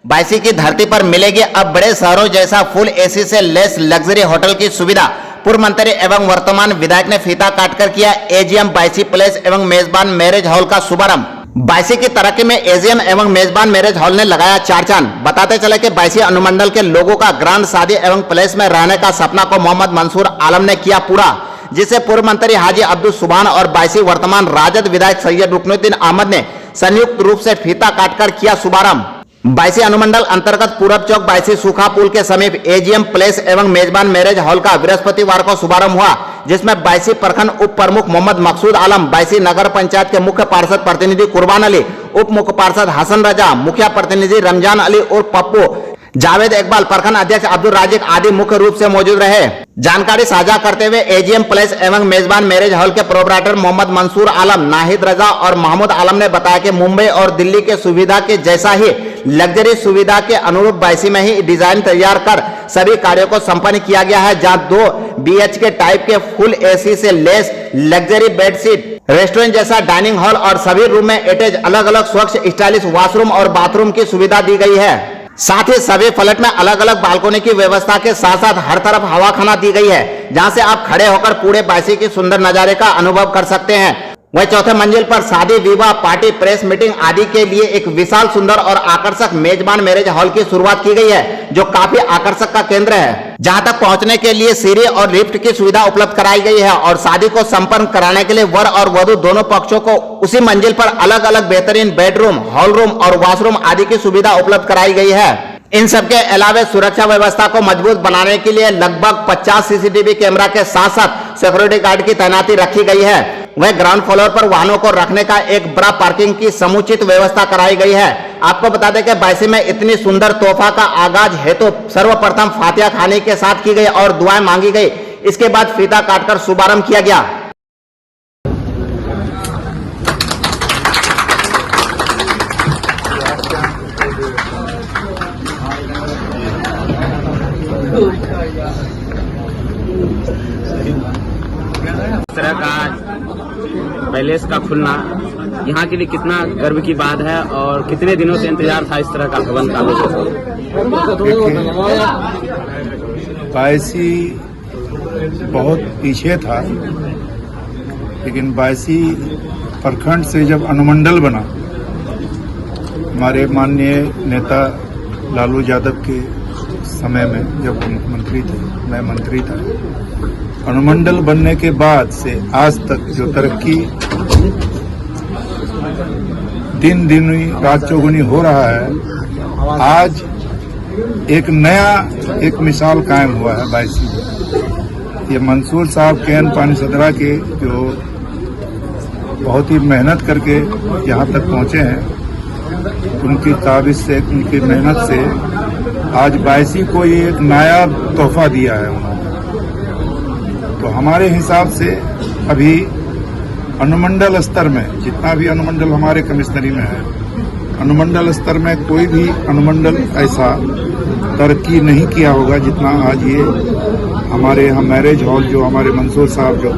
बायसी की धरती पर मिलेगी अब बड़े शहरों जैसा फुल एसी से लेस लग्जरी होटल की सुविधा। पूर्व मंत्री एवं वर्तमान विधायक ने फीता काटकर किया एजीएम बायसी प्लेस एवं मेजबान मैरिज हॉल का शुभारंभ। बायसी की तरक्की में एजीएम एवं मेजबान मैरिज हॉल ने लगाया चार चांद। बताते चले कि बायसी अनुमंडल के लोगों का ग्रांड शादी एवं प्लेस में रहने का सपना को मोहम्मद मंसूर आलम ने किया पूरा, जिसे पूर्व मंत्री हाजी अब्दुल सुभान और बायसी वर्तमान राजद विधायक सैयद रुकनुद्दीन अहमद ने संयुक्त रूप से फीता काटकर किया शुभारंभ। बायसी अनुमंडल अंतर्गत पूरब चौक बायसी सूखा पुल के समीप एजीएम प्लेस एवं मेजबान मैरिज हॉल का बृहस्पतिवार को शुभारंभ हुआ, जिसमें बायसी प्रखंड उप प्रमुख मोहम्मद मकसूद आलम, बायसी नगर पंचायत के मुख्य पार्षद प्रतिनिधि कुर्बान अली, उप मुख्य पार्षद हसन रजा, मुखिया प्रतिनिधि रमजान अली और पप्पू, जावेद इकबाल, प्रखंड अध्यक्ष अब्दुल राजिक आदि मुख्य रूप से मौजूद रहे। जानकारी साझा करते हुए एजीएम प्लेस एवं मेजबान मैरिज हॉल के प्रोपराइटर मोहम्मद मंसूर आलम, नाहिद रजा और महमूद आलम ने बताया कि मुंबई और दिल्ली के सुविधा के जैसा ही लग्जरी सुविधा के अनुरूप बायसी में ही डिजाइन तैयार कर सभी कार्यों को संपन्न किया गया है, जहां 2 BHK टाइप के फुल एसी से लेस लग्जरी बेडशीट, रेस्टोरेंट जैसा डाइनिंग हॉल और सभी रूम में अटैच अलग अलग स्वच्छ स्टाइलिश वॉशरूम और बाथरूम की सुविधा दी गई है। साथ ही सभी फ्लैट में अलग अलग बालकोनी की व्यवस्था के साथ साथ हर तरफ हवा खाना दी गई है, जहां से आप खड़े होकर पूरे बायसी की सुंदर नजारे का अनुभव कर सकते हैं। वह चौथे मंजिल पर शादी, विवाह, पार्टी, प्रेस मीटिंग आदि के लिए एक विशाल, सुंदर और आकर्षक मेजबान मैरिज हॉल की शुरुआत की गई है, जो काफी आकर्षक का केंद्र है, जहां तक पहुंचने के लिए सीढ़ी और लिफ्ट की सुविधा उपलब्ध कराई गई है और शादी को संपन्न कराने के लिए वर और वधू दोनों पक्षों को उसी मंजिल पर अलग अलग बेहतरीन बेडरूम, हॉल रूम और वॉशरूम आदि की सुविधा उपलब्ध कराई गई है। इन सबके अलावा सुरक्षा व्यवस्था को मजबूत बनाने के लिए लगभग 50 CCTV कैमरा के साथ साथ सिक्योरिटी गार्ड की तैनाती रखी गई है। वह ग्राउंड फ्लोर पर वाहनों को रखने का एक बड़ा पार्किंग की समुचित व्यवस्था कराई गई है। आपको बता दें कि बायसी में इतनी सुंदर तोहफा का आगाज है तो सर्वप्रथम फातिहा खाने के साथ की गई और दुआएं मांगी गई। इसके बाद फीता काटकर शुभारंभ किया गया। इस तरह का पैलेस का खुलना यहाँ के लिए कितना गर्व की बात है और कितने दिनों से इंतजार था इस तरह का भवन का? बायसी बहुत पीछे था, लेकिन बायसी प्रखंड से जब अनुमंडल बना, हमारे माननीय नेता लालू यादव के समय में जब वो मुख्यमंत्री थे, मैं मंत्री था, अनुमंडल बनने के बाद से आज तक जो तरक्की दिन दुनी रात चौगुनी हो रहा है, आज एक नया एक मिसाल कायम हुआ है बायसी में। ये मंसूर साहब कैन पानीसदरा के जो बहुत ही मेहनत करके यहाँ तक पहुँचे हैं, उनकी काबिज से, उनकी मेहनत से आज बायसी को ये एक नायाब तोहफा दिया है उन्होंने। तो हमारे हिसाब से अभी अनुमंडल स्तर में जितना भी अनुमंडल हमारे कमिश्नरी में है, अनुमंडल स्तर में कोई भी अनुमंडल ऐसा तरक्की नहीं किया होगा जितना आज ये हमारे यहाँ मैरिज हॉल जो हमारे मंसूर साहब जो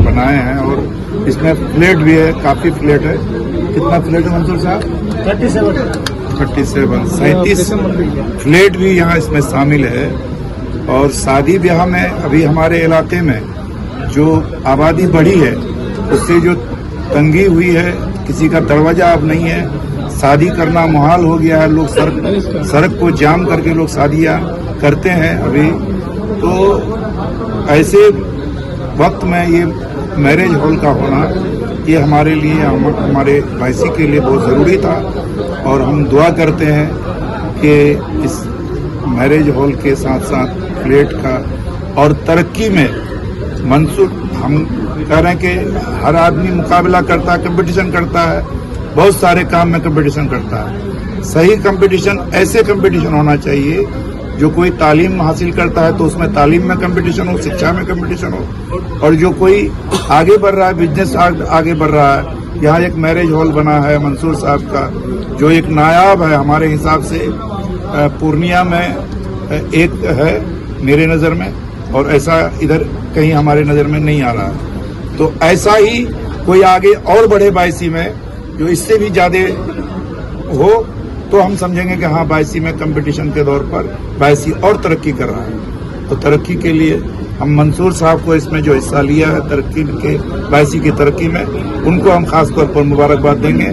बनाए हैं। और इसमें फ्लैट भी है, काफी फ्लैट है। कितना फ्लैट है मंसूर साहब? 37 फ्लैट भी यहाँ इसमें शामिल है। और शादी ब्याह में अभी हमारे इलाके में जो आबादी बढ़ी है, उससे जो तंगी हुई है, किसी का दरवाजा अब नहीं है, शादी करना मुहाल हो गया है। लोग सड़क को जाम करके लोग शादियां करते हैं अभी। तो ऐसे वक्त में ये मैरिज हॉल का होना, ये हमारे लिए, हमारे बायसी के लिए बहुत ज़रूरी था। और हम दुआ करते हैं कि इस मैरिज हॉल के साथ साथ फ्लैट का और तरक्की में मंसूर, हम कह रहे हैं कि हर आदमी मुकाबला करता है, कंपटीशन करता है, बहुत सारे काम में कंपटीशन करता है। सही कंपटीशन, ऐसे कंपटीशन होना चाहिए जो कोई तालीम हासिल करता है तो उसमें तालीम में कंपटीशन हो, शिक्षा में कंपटीशन हो। और जो कोई आगे बढ़ रहा है, बिजनेस आगे बढ़ रहा है, यहाँ एक मैरिज हॉल बना है मंसूर साहब का, जो एक नायाब है हमारे हिसाब से। पूर्णिया में एक है मेरे नज़र में, और ऐसा इधर कहीं हमारे नज़र में नहीं आ रहा है। तो ऐसा ही कोई आगे और बढ़े बायसी में, जो इससे भी ज़्यादा हो तो हम समझेंगे कि हाँ बायसी में कंपटीशन के दौर पर बायसी और तरक्की कर रहा है। तो तरक्की के लिए हम मंसूर साहब को इसमें जो हिस्सा लिया है तरक्की के बायसी की तरक्की में, उनको हम खास तौर पर मुबारकबाद देंगे।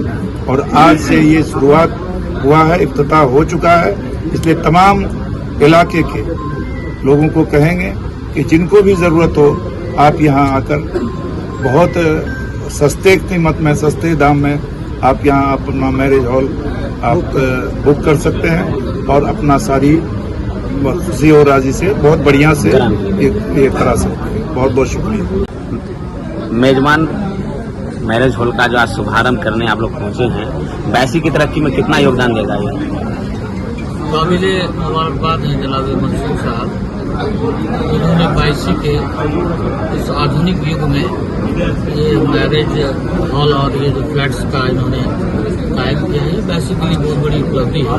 और आज से ये शुरुआत हुआ है, इफ्तिताह हो चुका है, इसलिए तमाम इलाके के लोगों को कहेंगे कि जिनको भी जरूरत हो आप यहाँ आकर बहुत सस्ते कीमत में, सस्ते दाम में आप यहाँ अपना मैरिज हॉल आप बुक कर सकते हैं और अपना शादी खुशी और राजी से बहुत बढ़िया से ये करा सकते हैं। बहुत बहुत शुक्रिया। मेजबान मैरिज हॉल का जो आज शुभारंभ करने आप लोग पहुंचे हैं, बायसी की तरक्की में कितना योगदान देगा ये? काबिले मुबारकबाद है जनाब मंसूर साहब, जिन्होंने बायसी के इस आधुनिक युग में ये मैरिज हॉल और ये जो फ्लैट्स का इन्होंने कायम किया है, बायसी के लिए बहुत बड़ी उपलब्धि है,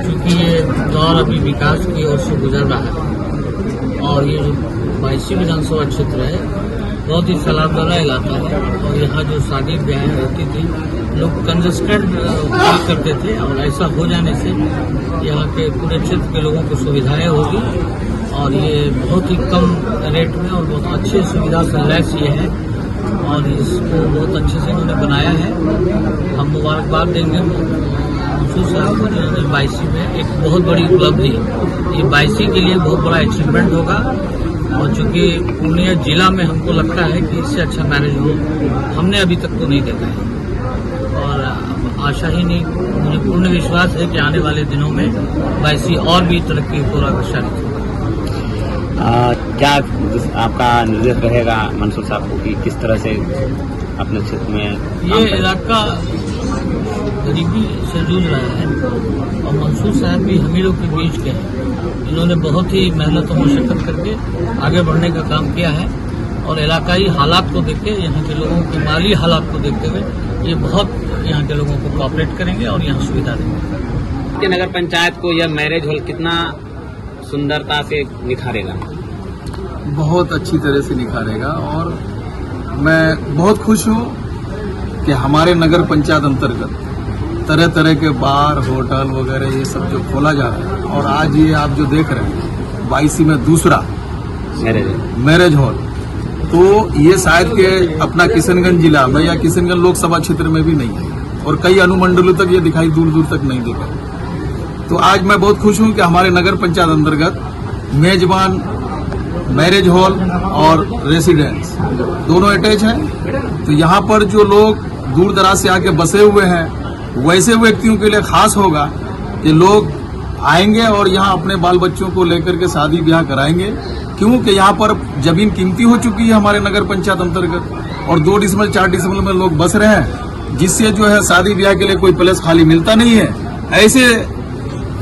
क्योंकि ये दौर अभी विकास की ओर से गुजर रहा है। और ये जो बायसी विधानसभा क्षेत्र है बहुत ही सैलाब वाला इलाका है, और यहाँ जो शादी ब्याह होती थी लोग कंजस्टेड फील करते थे, और ऐसा हो जाने से यहाँ के पूरे क्षेत्र के लोगों को सुविधाएं होगी, और ये बहुत ही कम रेट में और बहुत अच्छे सुविधा से लैस ये है, और इसको बहुत अच्छे से इन्होंने बनाया है। हम मुबारकबाद देंगे मंसूर साहब को, जिन्होंने बायसी में एक बहुत बड़ी उपलब्धि, ये बायसी के लिए बहुत बड़ा अचीवमेंट होगा। और चूंकि पूर्णिया जिला में हमको लगता है कि इससे अच्छा मैरिज हॉल हमने अभी तक तो नहीं देखा है, और आशा ही नहीं, मुझे पूर्ण विश्वास है कि आने वाले दिनों में बायसी और भी तरक्की को अग्रसर होगा। क्या आपका निर्देश रहेगा मंसूर साहब को कि किस तरह से अपने क्षेत्र में ये इलाका गरीबी से जूझ रहा है, और मंसूर साहब भी हम ही लोग के बीच के हैं। इन्होंने बहुत ही मेहनत और मशक्कत करके आगे बढ़ने का काम किया है, और इलाकाई हालात को देख के, यहाँ के लोगों के माली हालात को देखते हुए ये बहुत यहाँ के लोगों को कोऑपरेट करेंगे और यहाँ सुविधा देंगे। नगर पंचायत को यह मैरिज हॉल कितना सुंदरता से निखारेगा? बहुत अच्छी तरह से निखारेगा, और मैं बहुत खुश हूँ कि हमारे नगर पंचायत अंतर्गत तरह तरह के बार, होटल वगैरह ये सब जो खोला जा रहा है, और आज ये आप जो देख रहे हैं बायसी में दूसरा मैरिज हॉल, तो ये शायद के अपना किशनगंज जिला में या किशनगंज लोकसभा क्षेत्र में भी नहीं है, और कई अनुमंडलों तक ये दिखाई दूर दूर तक नहीं देखा। तो आज मैं बहुत खुश हूँ कि हमारे नगर पंचायत अंतर्गत मेजबान मैरिज हॉल और रेसिडेंस दोनों अटैच हैं। तो यहाँ पर जो लोग दूर दराज से आके बसे हुए हैं, वैसे व्यक्तियों के लिए खास होगा कि लोग आएंगे और यहाँ अपने बाल बच्चों को लेकर के शादी ब्याह कराएंगे, क्योंकि यहाँ पर जमीन कीमती हो चुकी है हमारे नगर पंचायत अंतर्गत, और 2 डिसमिल 4 डिसमिल में लोग बस रहे हैं, जिससे जो है शादी ब्याह के लिए कोई प्लेस खाली मिलता नहीं है। ऐसे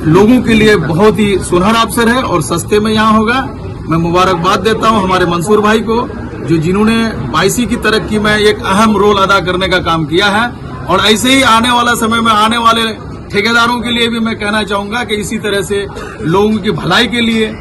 लोगों के लिए बहुत ही सुनहरा अवसर है, और सस्ते में यहाँ होगा। मैं मुबारकबाद देता हूँ हमारे मंसूर भाई को, जो जिन्होंने बायसी की तरक्की में एक अहम रोल अदा करने का काम किया है, और ऐसे ही आने वाला समय में आने वाले ठेकेदारों के लिए भी मैं कहना चाहूंगा कि इसी तरह से लोगों की भलाई के लिए,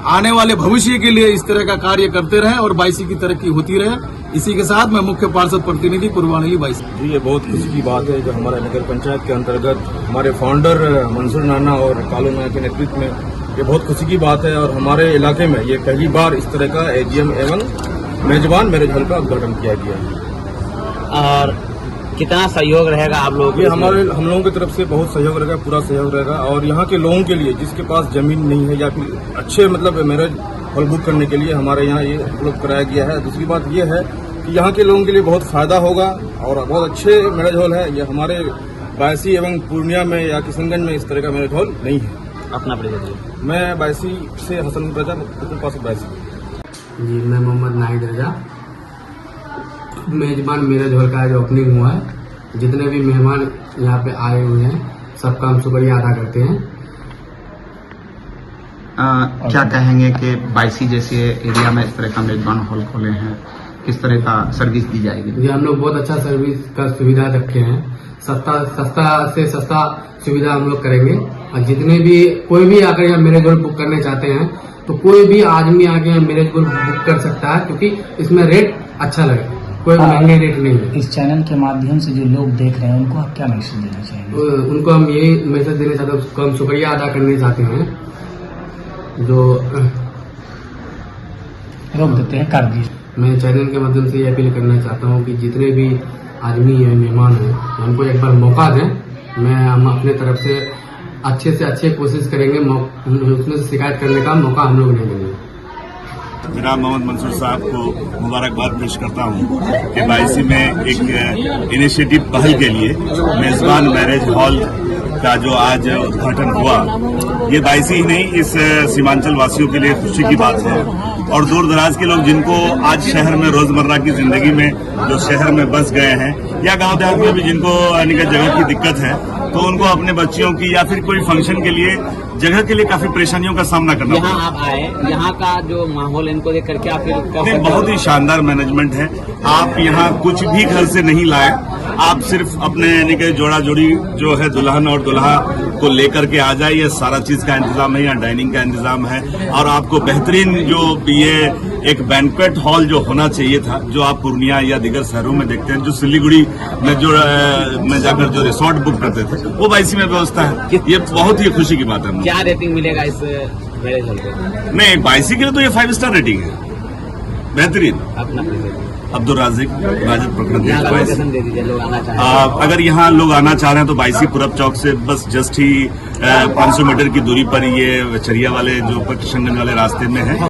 आने वाले भविष्य के लिए इस तरह का कार्य करते रहे और बायसी की तरक्की होती रहे। इसी के साथ मैं मुख्य पार्षद प्रतिनिधि कुर्बानी बायसी। जी, ये बहुत खुशी की बात है जो हमारे नगर पंचायत के अंतर्गत हमारे फाउंडर मंसूर नाना और कालू नाना के नेतृत्व में ये बहुत खुशी की बात है, और हमारे इलाके में ये पहली बार इस तरह का एजीएम एवं मेजबान मैरिज हॉल का उद्घाटन किया गया है। और कितना सहयोग रहेगा आप लोगों ये हम लोगों की तरफ से बहुत सहयोग रहेगा, पूरा सहयोग रहेगा, और यहाँ के लोगों के लिए जिसके पास जमीन नहीं है या फिर अच्छे मैरिज हॉल बुक करने के लिए हमारे यहाँ ये उपलब्ध कराया गया है। दूसरी बात ये है कि यहाँ के लोगों के लिए बहुत फायदा होगा, और बहुत अच्छे मैरिज हॉल है ये। हमारे बायसी एवं पूर्णिया में या किशनगंज में इस तरह का मैरिज हॉल नहीं है। अपना परिचय? मैं बायसी से हसन रजा, बायसी। जी, मैं मोहम्मद नाहिद रजा। मेजबान मैरिज हॉल का जो ओपनिंग हुआ है, जितने भी मेहमान यहाँ पे आए हुए हैं सबका हम शुक्रिया अदा करते हैं। क्या कहेंगे कि बायसी जैसे एरिया में इस तरह का मेजबान हॉल खोले हैं, किस तरह का सर्विस दी जाएगी? जी, हम लोग बहुत अच्छा सर्विस का सुविधा रखे हैं, सस्ता से सस्ता सुविधा हम लोग करेंगे, और जितने भी कोई भी आकर यहाँ मैरिज हॉल बुक करने चाहते हैं तो कोई भी आदमी आके यहाँ मैरिज हॉल बुक कर सकता है, क्योंकि इसमें रेट अच्छा लगेगा। कोई महंगे रेट नहीं है। इस चैनल के माध्यम से जो लोग देख रहे हैं उनको आप क्या मैसेज देना चाहेंगे? उनको हम यही मैसेज देना चाहते हैं, उसको हम शुक्रिया अदा करना चाहते हैं जो रोक देते हैं कर दिए। मैं चैनल के माध्यम से ये अपील करना चाहता हूँ कि जितने भी आदमी हैं, मेहमान हैं, हमको एक बार मौका दें। हम अपने तरफ से अच्छे कोशिश करेंगे, उसमें से शिकायत करने का मौका हम लोग नहीं देंगे। जनाब मोहम्मद मंसूर साहब को मुबारकबाद पेश करता हूं कि 22 में एक इनिशिएटिव पहल के लिए मेजबान मैरिज हॉल का जो आज उद्घाटन हुआ, ये 22 ही नहीं, इस सीमांचल वासियों के लिए खुशी की बात है। और दूर दराज के लोग जिनको आज शहर में रोजमर्रा की जिंदगी में जो शहर में बस गए हैं, या गांव देहात में भी जिनको यानी कि जगह की दिक्कत है, तो उनको अपने बच्चियों की या फिर कोई फंक्शन के लिए जगह के लिए काफी परेशानियों का सामना करना पड़ा। यहाँ आप आए, यहाँ का जो माहौल इनको देख करके आप फिर बहुत ही शानदार मैनेजमेंट है। आप यहाँ कुछ भी घर से नहीं लाए, आप सिर्फ अपने यानी कि जोड़ा जोड़ी जो है दुल्हन और दुल्हा को लेकर के आ जाए। ये सारा चीज का इंतजाम है, यहाँ डाइनिंग का इंतजाम है, और आपको बेहतरीन जो ये एक बैंक्वेट हॉल जो होना चाहिए था, जो आप पूर्णिया या दीगर शहरों में देखते हैं, जो सिलीगुड़ी में जो में जाकर जो रिसोर्ट बुक करते थे, वो 22 में व्यवस्था है। ये बहुत ही खुशी की बात है। क्या रेटिंग मिलेगा इस मैरिज हॉल को? नहीं, 22 के लिए तो ये 5 स्टार रेटिंग है, बेहतरीन। अपना अब्दुल राजिक राजद प्रखंड यहाँ लोकेशन दे दीजिए, लोग आना चाह रहे हैं। अगर यहाँ लोग आना चाह रहे हैं तो 22 पूरब चौक से बस जस्ट ही 500 मीटर की दूरी पर ये चरिया वाले जो पटशंगन वाले रास्ते में है।